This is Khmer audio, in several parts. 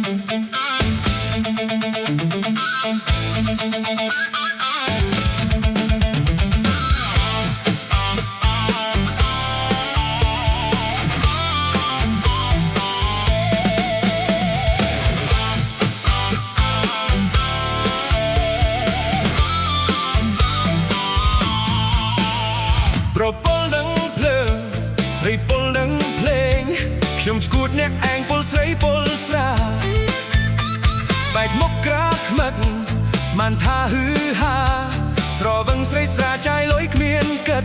ប្រពលនឹងភ្លើងស្រីពលនឹងភ្លេងខ្ញុំឈួតអ្នកឯងពលស្រីពលស្រាស្បែកមុខក្រាស់ខ្មឹកស្មានថាហឺហាស្រវឹងស្រីស្រាចាយលុយគ្មានគិត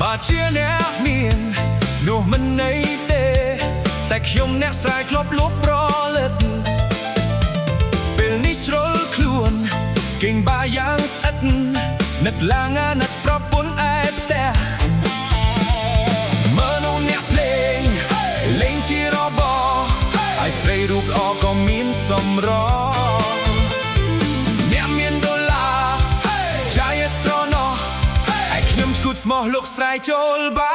បើជាអ្នកមាននោះមិនន័យទេតែខ្ញុំអ្នកស្រែកធ្លាប់លួបប្រលិតពេលនេះជ្រុលខ្លួនគេងបាយ៉ាងស្អិតនឹកឡាងណាត់ប្រពន្ធឯផ្ទះមើលនោះអ្នកភ្លេងលេងជារបរហើយស្រីរូបល្អក៏មានសម្រស់អ្នកមានដុល្លារចាយស្រណោះឯខ្ញុំឈួតស្មោះលោកស្រែកចូលបា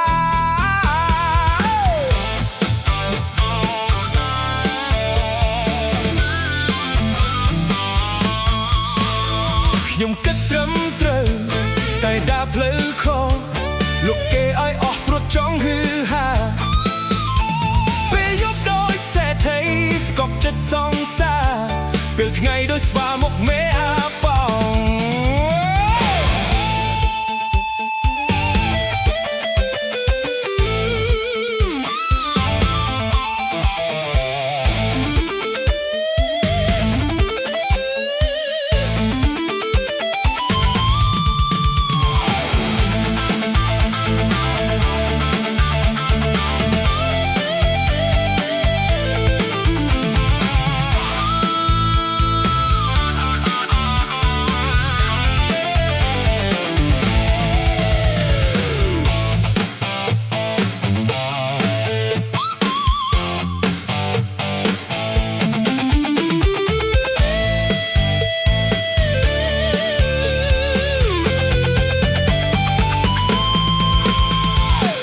ខ្ញុំគិតត្រឹមត្រូវតែដើរផ្លូវខុសលោកគេឲ្យអស់ព្រោះចង់ហឺហាពេលយប់ដោយសេដ្ឋីកប់ចិត្តសង្សារពេលថ្ងៃដោយស្វាមុខមេអាប៉ង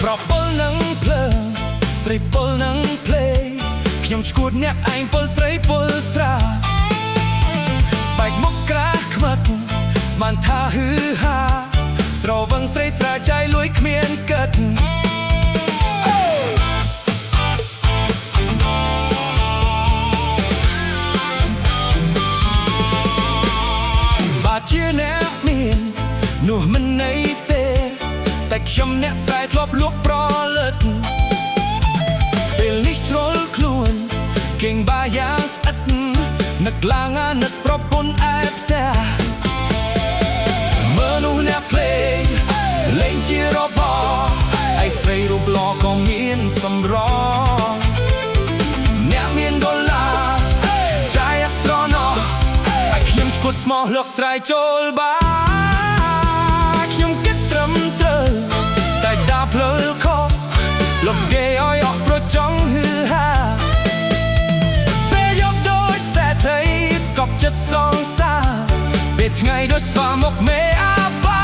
ប្រពលនឹងភ្លើងស្រីពលនឹងភ្លេងខ្ញុំឈួតអ្នកឯងពលស្រីពលស្រាស្បែកមុខក្រាស់ខ្មឹកស្មានថាហឺហាស្រវឹងស្រីស្រាចាយលួយគ្មានគិតបើជាអ្នកមាននោះមិនន័យទេតែខ្ញុំអ្នកស្រែកធ្លាប់លួបប្រលិតពេលនេះជ្រុលខ្លួនគេងបាយ៉ាងស្អិតនឹកឡាងនឹកប្រពន្ធឯផ្ទះមើលនោះអ្នកភ្លេងលេងជារបរឯស្រីរូបល្អក៏មានសម្រស់អ្នកមានដុល្លារចាយអត់ស្រណោះឯខ្ញុំឈួតស្មោះលោកស្រែកចូលបាខ្ញុំគិតត្រឹមត្រូវតែដើរផ្លូវខុសលោកគេឲ្យអស់ព្រោះចង់ហឺហាពេលយប់ដោយសេដ្ឋីកប់ចិត្តសង្សារពេលថ្ងៃដោយស្វាមុខមេអាប៉ា